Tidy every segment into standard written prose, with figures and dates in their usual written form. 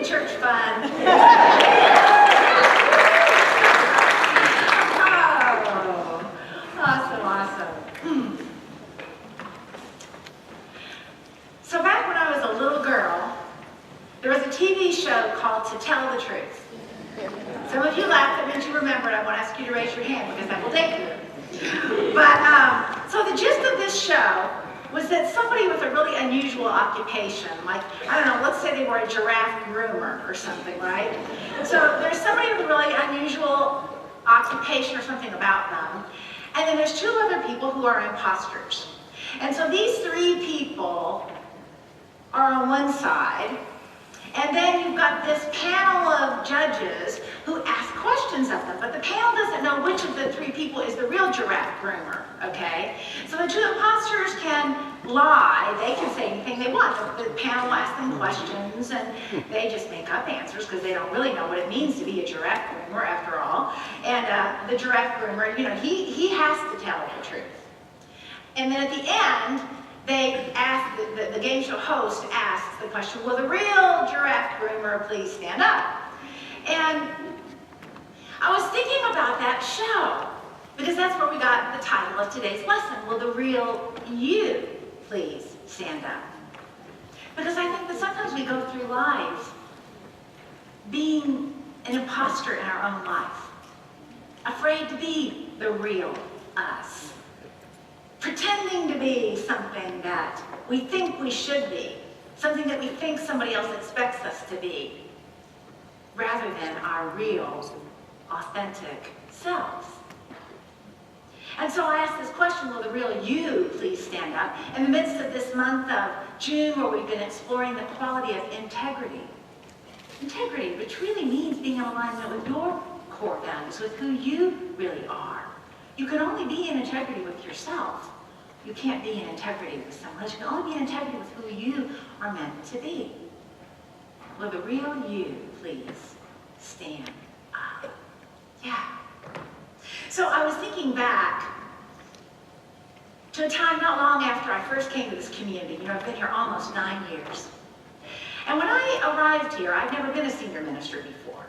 church fun. Oh, awesome. So back when I was a little girl, there was a TV show called To Tell the Truth. Some of you laughed, that means you remember it. I want to ask you to raise your hand because that will date you. But, so the gist of this show was that somebody with a really unusual occupation, like, I don't know, let's say they were a giraffe groomer or something, right? So there's somebody with a really unusual occupation or something about them, and then there's two other people who are imposters. And so these three people are on one side, and then you've got this panel of judges who ask questions of them, but the panel doesn't know which of the three people is the real giraffe groomer, okay? So the two imposters can lie, they can say anything they want. The panel will ask them questions, and they just make up answers because they don't really know what it means to be a giraffe groomer after all. And the giraffe groomer, you know, he has to tell the truth. And then at the end, they ask, the game show host asks the question, will the real giraffe groomer please stand up? And I was thinking about that show, because that's where we got the title of today's lesson, will the real you please stand up? Because I think that sometimes we go through life being an imposter in our own life, afraid to be the real us. Pretending to be something that we think we should be, something that we think somebody else expects us to be, rather than our real, authentic selves. And so I asked this question, will the real you please stand up? In the midst of this month of June, where we've been exploring the quality of integrity. Integrity, which really means being in alignment with your core values, with who you really are. You can only be in integrity with yourself. You can't be in integrity with someone else. You can only be in integrity with who you are meant to be. Will the real you please stand up? Yeah. So I was thinking back to a time not long after I first came to this community. You know, I've been here almost 9 years. And when I arrived here, I'd never been a senior minister before.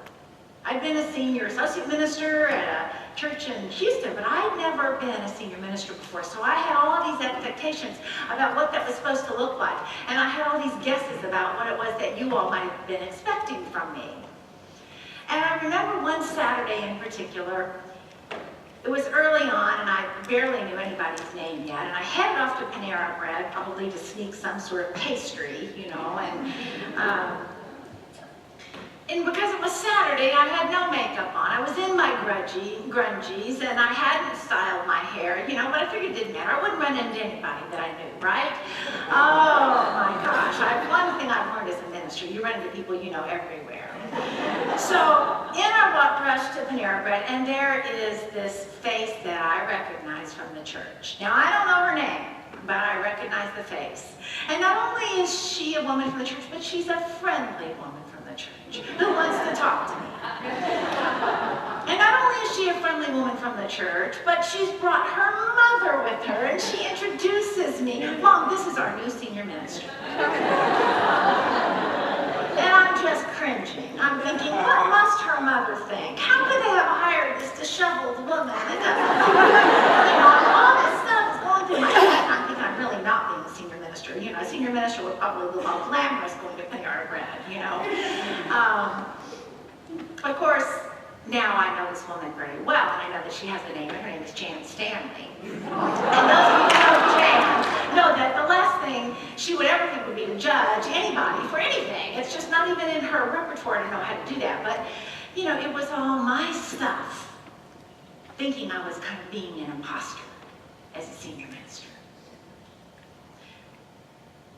I'd been a senior associate minister at a church in Houston, but I'd never been a senior minister before. So I had all these expectations about what that was supposed to look like. And I had all these guesses about what it was that you all might have been expecting from me. And I remember one Saturday in particular, it was early on, and I barely knew anybody's name yet, and I headed off to Panera Bread, probably to sneak some sort of pastry, you know, and because it was Saturday, I had no makeup on. I was in my grungies, and I hadn't styled my hair, you know, but I figured it didn't matter. I wouldn't run into anybody that I knew, right? Oh my gosh, one thing I've learned as a minister, you run into people you know everywhere. So in I rushed to Panera Bread, and there is this face that I recognize from the church. Now, I don't know her name, but I recognize the face. And not only is she a woman from the church, but she's a friendly woman from the church who wants to talk to me. And not only is she a friendly woman from the church, but she's brought her mother with her, and she introduces me. Mom, this is our new senior minister. And I'm just cringing. I'm thinking, what must her mother think? How could they have hired this disheveled woman? It doesn't, you know, all this stuff is going through my head. I think I'm really not being a senior minister. You know, a senior minister would probably look all glamorous going to Panera Bread, you know. Of course, now I know this woman very well, and I know that she has a name, and her name is Jan Stanley. And those of you who know Jan know that the last thing she would ever think would be to judge anybody for anything. It's just not even in her repertoire to know how to do that. But, you know, it was all my stuff, thinking I was kind of being an imposter as a senior minister.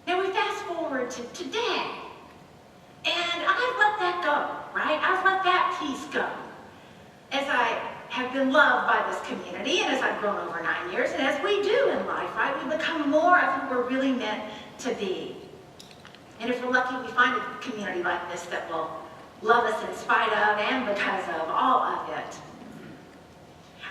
Now we fast forward to today, and I've let that go, right? I've let that piece go. As I have been loved by this community, and as I've grown over 9 years, and as we do in life, right? We become more of who we're really meant to be. And if we're lucky, we find a community like this that will love us in spite of and because of all of it.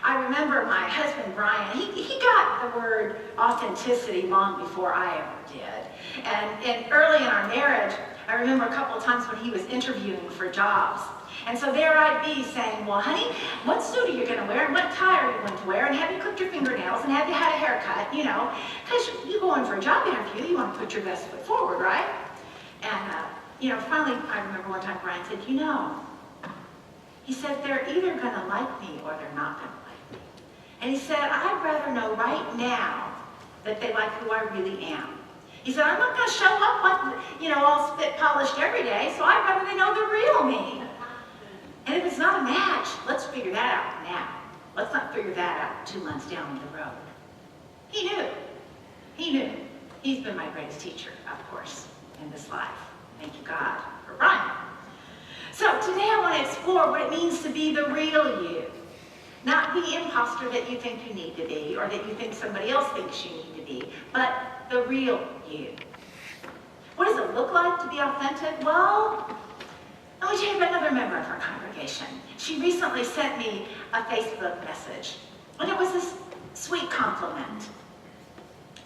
I remember my husband, Brian, he got the word authenticity long before I ever did. And early in our marriage, I remember a couple of times when he was interviewing for jobs. And so there I'd be saying, well, honey, what suit are you going to wear? And what tie are you going to wear? And have you clipped your fingernails? And have you had a haircut? You know, because you go in for a job interview, you want to put your best foot forward, right? And, you know, finally, I remember one time Brian said, you know, he said, they're either going to like me or they're not going to like me. And he said, I'd rather know right now that they like who I really am. He said, I'm not going to show up like, you know, all spit polished every day, so I'd rather they know the real me. And if it's not a match, let's figure that out now. Let's not figure that out 2 months down the road. He knew. He knew. He's been my greatest teacher, of course, in this life. Thank you, God, for Brian. So today I want to explore what it means to be the real you. Not the imposter that you think you need to be or that you think somebody else thinks you need to be, but the real you. What does it look like to be authentic? Well, let me tell you about another member of our congregation. She recently sent me a Facebook message, and it was this sweet compliment.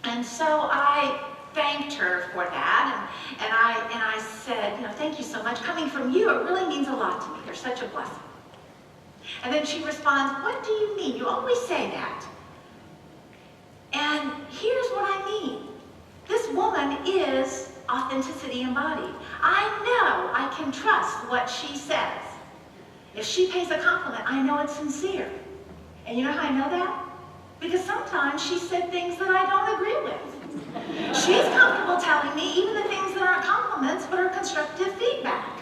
And so I thanked her for that, and I said, you know, thank you so much. Coming from you, it really means a lot to me. You're such a blessing. And then she responds, what do you mean? You always say that. And here's what I mean. This woman is authenticity embodied. I know I can trust what she says. If she pays a compliment, I know it's sincere. And you know how I know that? Because sometimes she said things that I don't agree with. She's comfortable telling me even the things that aren't compliments but are constructive feedback.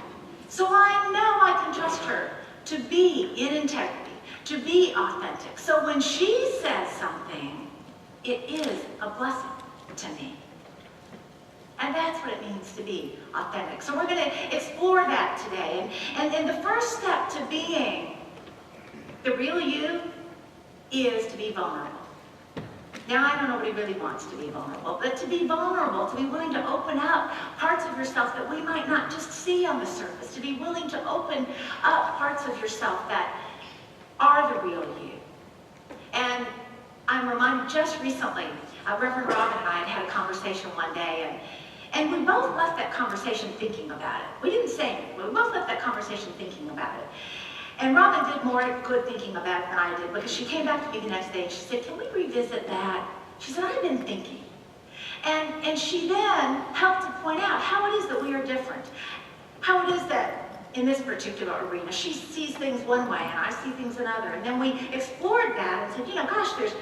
So I know I can trust her to be in integrity, to be authentic. So when she says something, it is a blessing to me. And that's what it means to be authentic. So we're going to explore that today. And the first step to being the real you is to be vulnerable. Now, I don't know nobody really wants to be vulnerable, but to be vulnerable, to be willing to open up parts of yourself that we might not just see on the surface, to be willing to open up parts of yourself that are the real you. And I'm reminded just recently, Reverend Robin and I had a conversation one day, and we both left that conversation thinking about it. We didn't say anything, but we both left that conversation thinking about it. And Robin did more good thinking about it than I did, because she came back to me the next day and she said, can we revisit that? She said, I've been thinking. And she then helped to point out how it is that we are different. How it is that in this particular arena, she sees things one way and I see things another. And then we explored that and said, you know, gosh, there's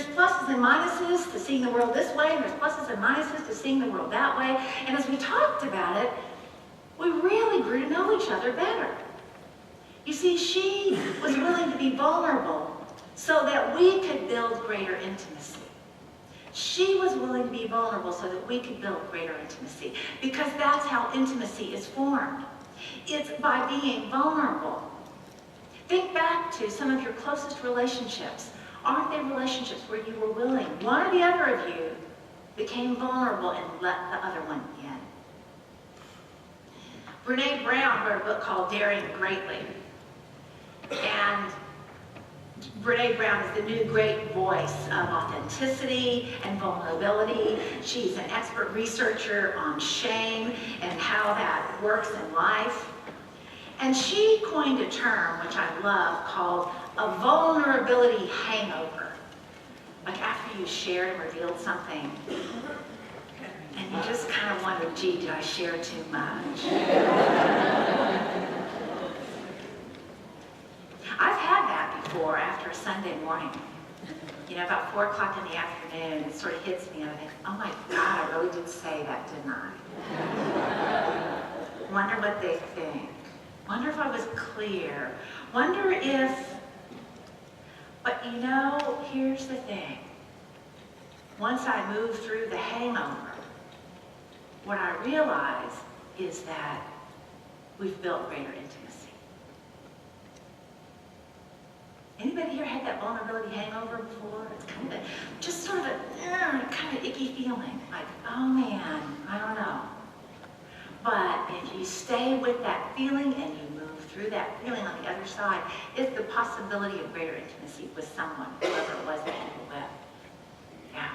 pluses and minuses to seeing the world this way, and there's pluses and minuses to seeing the world that way. And as we talked about it, we really grew to know each other better. You see, she was willing to be vulnerable so that we could build greater intimacy. She was willing to be vulnerable so that we could build greater intimacy, because that's how intimacy is formed. It's by being vulnerable. Think back to some of your closest relationships. Aren't they relationships where you were willing, one or the other of you became vulnerable and let the other one in? Brene Brown wrote a book called Daring Greatly. And Brene Brown is the new great voice of authenticity and vulnerability. She's an expert researcher on shame and how that works in life. And she coined a term, which I love, called a vulnerability hangover. Like after you shared and revealed something, and you just kind of wondered, gee, did I share too much? I've had that before after a Sunday morning. You know, about 4 o'clock in the afternoon, it sort of hits me and I think, oh my God, I really did say that, didn't I? Wonder what they think. Wonder if I was clear. Wonder if, but you know, here's the thing. Once I move through the hangover, what I realize is that we've built greater intimacy. Anybody here had that vulnerability hangover before? It's kind of just sort of a kind of icky feeling, like, oh man, I don't know. But if you stay with that feeling and you move through that feeling on the other side, it's the possibility of greater intimacy with someone, whoever it was that you were with. Yeah.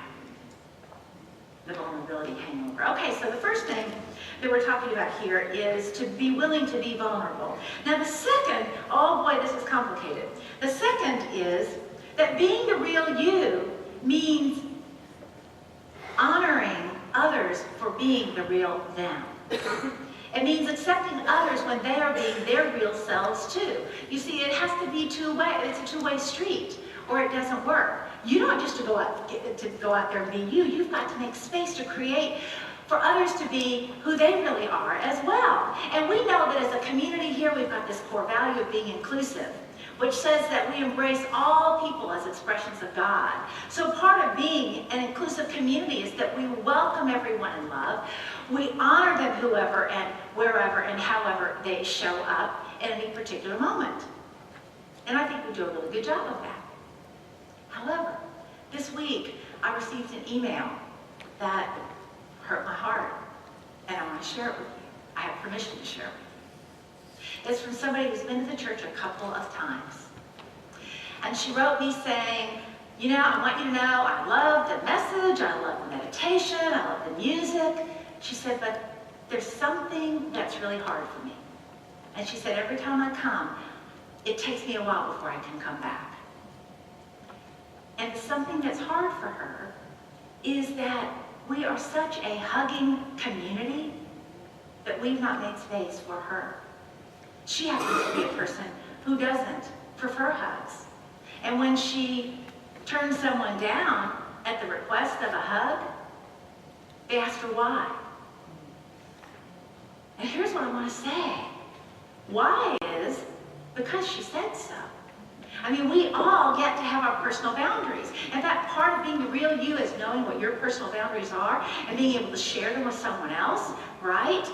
the vulnerability hangover. Okay, so the first thing that we're talking about here is to be willing to be vulnerable. Now the second, oh boy, this is complicated. The second is that being the real you means honoring others for being the real them. It means accepting others when they are being their real selves too. You see, it has to be two-way. It's a two-way street, or it doesn't work. You don't just to go out there and be you. You've got to make space to create for others to be who they really are as well. And we know that as a community here, we've got this core value of being inclusive, which says that we embrace all people as expressions of God. So part of being an inclusive community is that we welcome everyone in love. We honor them whoever and wherever and however they show up at any particular moment. And I think we do a really good job of that. However, this week I received an email that hurt my heart, and I want to share it with you. I have permission to share it with you. It's from somebody who's been to the church a couple of times. And she wrote me saying, you know, I want you to know I love the message, I love the meditation, I love the music. She said, but there's something that's really hard for me. And she said, every time I come, it takes me a while before I can come back. And something that's hard for her is that we are such a hugging community that we've not made space for her. She happens to be a person who doesn't prefer hugs. And when she turns someone down at the request of a hug, they ask her why. And here's what I want to say. Why is because she said so. I mean, we all get to have our personal boundaries. In fact, part of being the real you is knowing what your personal boundaries are and being able to share them with someone else, right?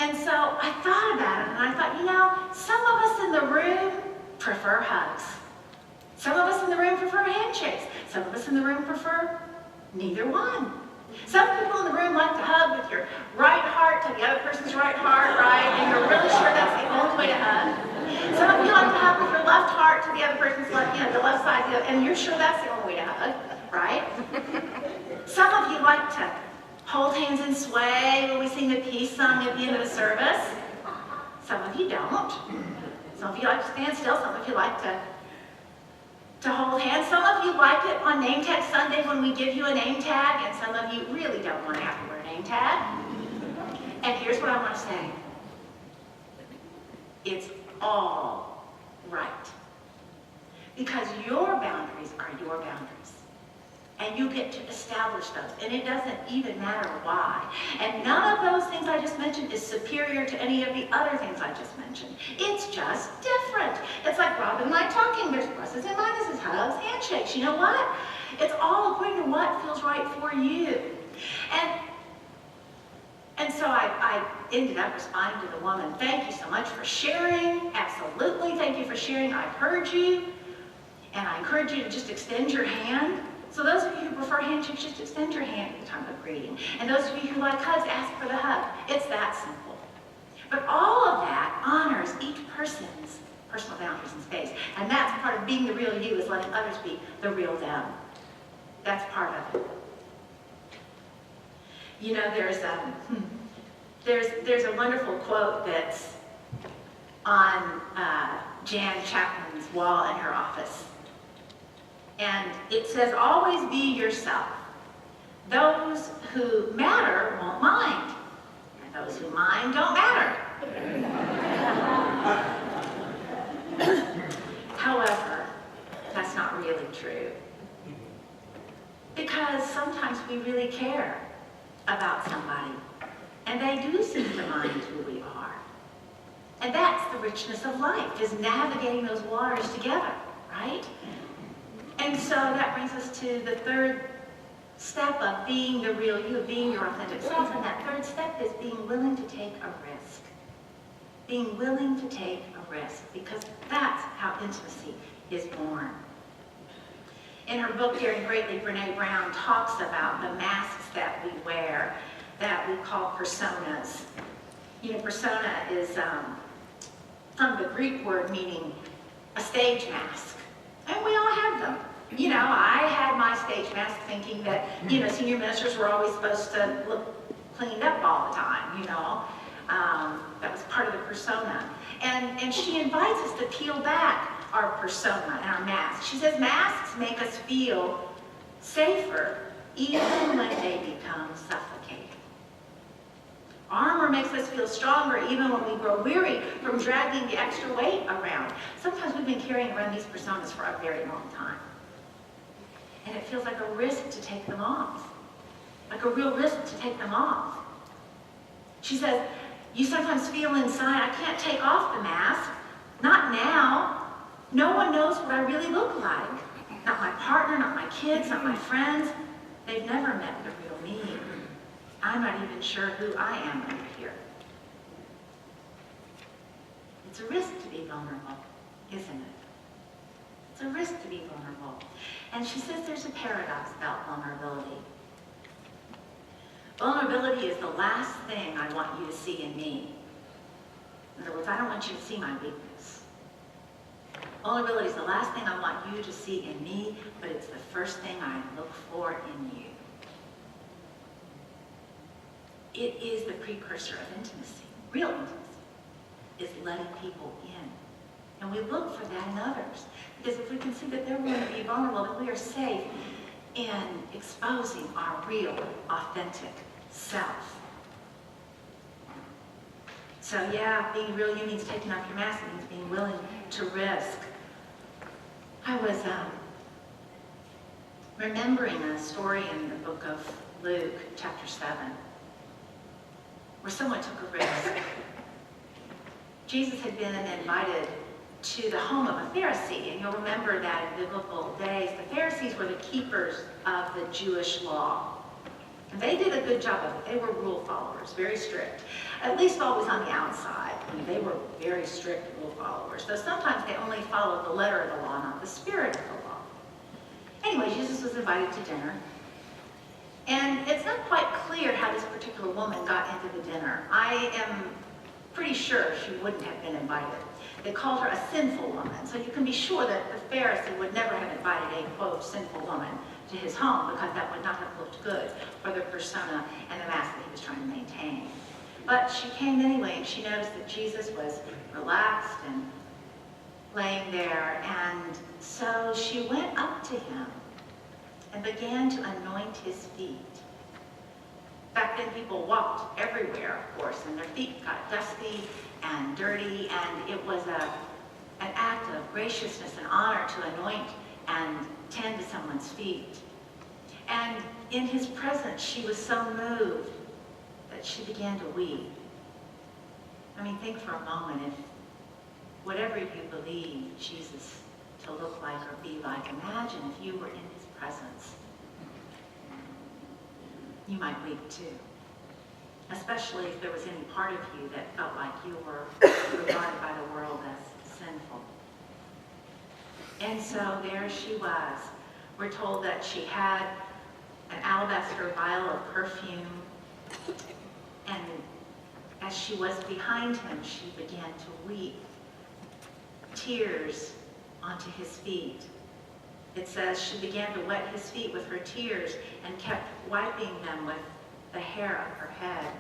And so I thought about it, and I thought, you know, some of us in the room prefer hugs. Some of us in the room prefer handshakes. Some of us in the room prefer neither one. Some people in the room like to hug with your right heart to the other person's right heart, right? And you're really sure that's the only way to hug. Some of you like to hug with your left heart to the other person's left, the left side, and you're sure that's the only way to hug, right? Some of you like to hold hands and sway when we sing the peace song at the end of the service. Some of you don't. Some of you like to stand still. Some of you like to hold hands. Some of you like it on Name Tag Sunday when we give you a name tag, and some of you really don't want to have to wear a name tag. And here's what I want to say. It's all right. Because your boundaries are your boundaries. And you get to establish those. And it doesn't even matter why. And none of those things I just mentioned is superior to any of the other things I just mentioned. It's just different. It's like Robin and I talking. There's pluses and minuses, hugs, handshakes. You know what? It's all according to what feels right for you. And so I ended up responding to the woman, thank you so much for sharing. Absolutely, thank you for sharing. I heard you. And I encourage you to just extend your hand. So those of you who prefer handshakes, just extend your hand at the time of greeting. And those of you who like hugs, ask for the hug. It's that simple. But all of that honors each person's personal boundaries and space. And that's part of being the real you, is letting others be the real them. That's part of it. You know, there's a wonderful quote that's on Jan Chapman's wall in her office. And it says, always be yourself. Those who matter won't mind. And those who mind don't matter. However, that's not really true. Because sometimes we really care about somebody. And they do seem to mind who we are. And that's the richness of life, is navigating those waters together, right? And so that brings us to the third step of being the real you, being your authentic self. And that third step is being willing to take a risk. Being willing to take a risk, because that's how intimacy is born. In her book, Daring Greatly, Brene Brown talks about the masks that we wear that we call personas. You know, persona is from the Greek word meaning a stage mask. And we all have them. you know, I had my stage mask thinking that, you know, senior ministers were always supposed to look cleaned up all the time, you know. That was part of the persona. And she invites us to peel back our persona and our masks. She says masks make us feel safer even when they become suffocating. Armor makes us feel stronger even when we grow weary from dragging the extra weight around. Sometimes we've been carrying around these personas for a very long time. And it feels like a risk to take them off. Like a real risk to take them off. She says, you sometimes feel inside, I can't take off the mask. Not now. No one knows what I really look like. Not my partner, not my kids, not my friends. They've never met the real me. I'm not even sure who I am under here. It's a risk to be vulnerable, isn't it? It's a risk to be vulnerable. And she says there's a paradox about vulnerability. Vulnerability is the last thing I want you to see in me. In other words, I don't want you to see my weakness. Vulnerability is the last thing I want you to see in me, but it's the first thing I look for in you. It is the precursor of intimacy. Real intimacy is letting people in. And we look for that in others. Because if we can see that they're willing to be vulnerable, then we are safe in exposing our real, authentic self. So yeah, being real you means taking off your mask. It means being willing to risk. I was remembering a story in the book of Luke, chapter 7, where someone took a risk. Jesus had been invited to the home of a Pharisee, and you'll remember that in biblical days, the Pharisees were the keepers of the Jewish law. And they did a good job of it. They were rule followers, very strict. At least always on the outside. I mean, they were very strict rule followers. Though sometimes they only followed the letter of the law, not the spirit of the law. Anyway, Jesus was invited to dinner. And it's not quite clear how this particular woman got into the dinner. I am pretty sure she wouldn't have been invited. They called her a sinful woman. So you can be sure that the Pharisee would never have invited a, quote, sinful woman to his home, because that would not have looked good for the persona and the mask that he was trying to maintain. But she came anyway, and she noticed that Jesus was relaxed and laying there. And so she went up to him and began to anoint his feet. Back then, people walked everywhere, of course, and their feet got dusty and dirty, and it was an act of graciousness and honor to anoint and tend to someone's feet. And in his presence, she was so moved that she began to weep. I mean, think for a moment, if whatever you believe Jesus to look like or be like, imagine if you were in his presence. You might weep too. Especially if there was any part of you that felt like you were regarded by the world as sinful. And so there she was. We're told that she had an alabaster vial of perfume, and as she was behind him, she began to weep tears onto his feet. It says she began to wet his feet with her tears and kept wiping them with the hair of her head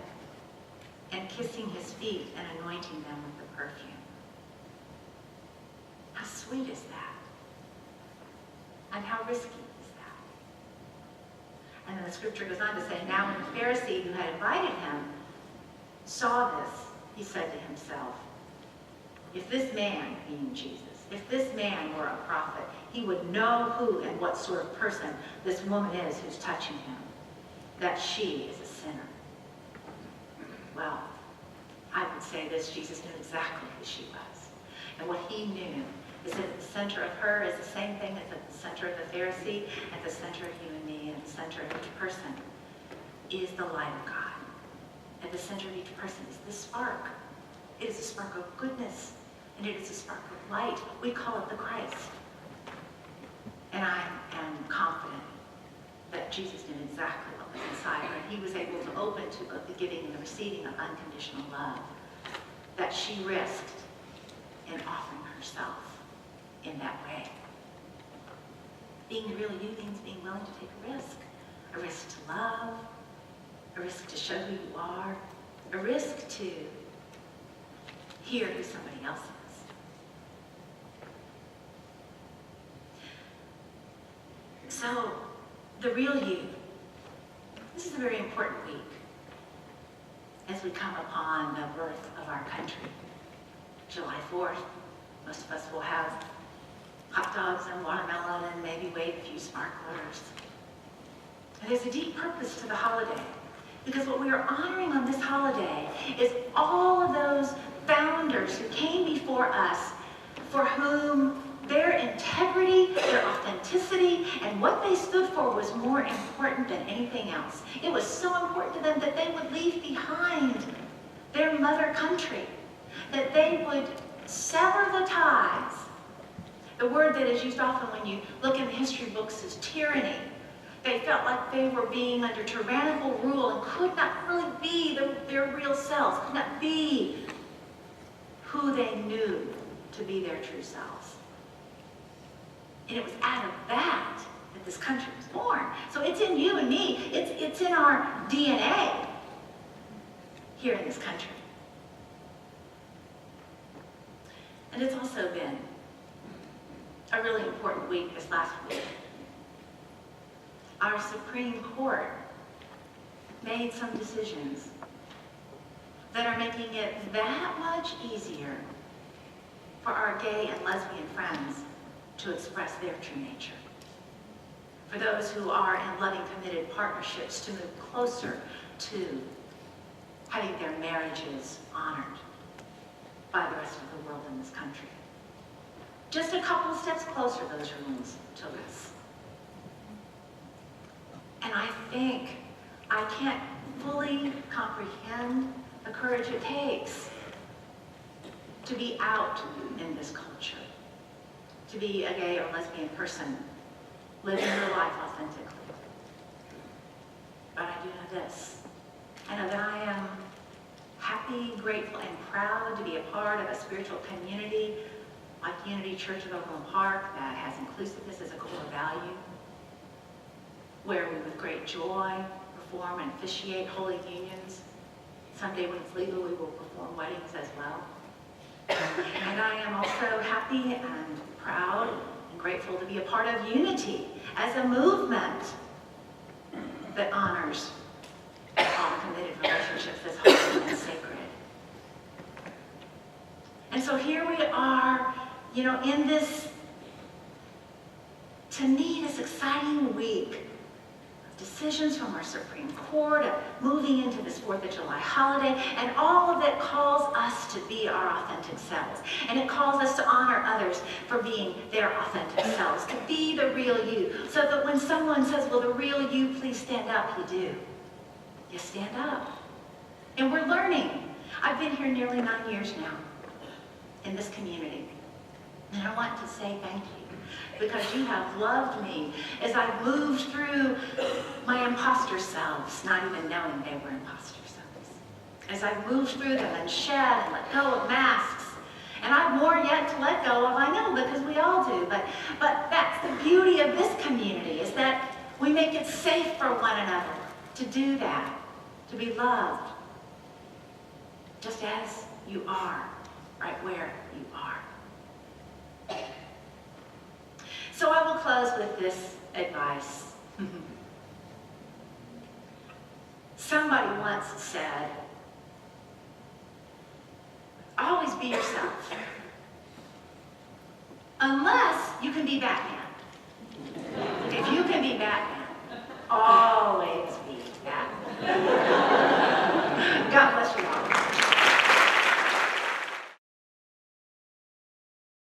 and kissing his feet and anointing them with the perfume. How sweet is that? And how risky is that? And then the scripture goes on to say, now when the Pharisee who had invited him saw this, he said to himself, if this man, being Jesus, if this man were a prophet, he would know who and what sort of person this woman is who's touching him, that she is a sinner. Well, I would say this, Jesus knew exactly who she was. And what he knew is that at the center of her is the same thing as at the center of the Pharisee, at the center of you and me, at the center of each person is the light of God. At the center of each person is this spark. It is a spark of goodness, and it is a spark of light. We call it the Christ. And I am confident that Jesus knew exactly what was inside her. He was able to open to both the giving and the receiving of unconditional love that she risked in offering herself in that way. Being the real you means being willing to take a risk to love, a risk to show who you are, a risk to hear who somebody else is. So, the real you. This is a very important week as we come upon the birth of our country. July 4th, most of us will have hot dogs and watermelon and maybe wave a few sparklers. And there's a deep purpose to the holiday, because what we are honoring on this holiday is all of those founders who came before us, for whom their integrity, their authenticity, and what they stood for was more important than anything else. It was so important to them that they would leave behind their mother country, that they would sever the ties. The word that is used often when you look in the history books is tyranny. They felt like they were being under tyrannical rule and could not really be their real selves, could not be who they knew to be their true selves. And it was out of that that this country was born. So it's in you and me. It's in our DNA here in this country. And it's also been a really important week this last week. Our Supreme Court made some decisions that are making it that much easier for our gay and lesbian friends to express their true nature. For those who are in loving, committed partnerships to move closer to having their marriages honored by the rest of the world in this country. Just a couple of steps closer those rulings took us. And I think I can't fully comprehend the courage it takes to be out in this culture, to be a gay or lesbian person living your life authentically. But I do know this. I know that I am happy, grateful, and proud to be a part of a spiritual community like Unity Church of Overland Park that has inclusiveness as a core value, where we with great joy perform and officiate holy unions. Someday when it's legal, we will perform weddings as well. And I am also happy and proud and grateful to be a part of Unity as a movement that honors all committed relationships as holy and sacred. And so here we are, in this, to me, this exciting week of decisions from our Supreme Court, of moving into this 4th of July holiday, and all of it calls us to be our authentic selves. And it calls us to honor others for being their authentic selves, to be the real you. So that when someone says, well, the real you, please stand up, you do. You stand up. And we're learning. I've been here nearly 9 years now in this community. And I want to say thank you, because you have loved me as I've moved through my imposter selves, not even knowing they were imposter selves. As I've moved through them and shed and let go of masks. And I've more yet to let go of, I know, because we all do. But that's the beauty of this community, is that we make it safe for one another to do that, to be loved, just as you are, right where you are. So I will close with this advice. Somebody once said, always be yourself, unless you can be Batman. If you can be Batman,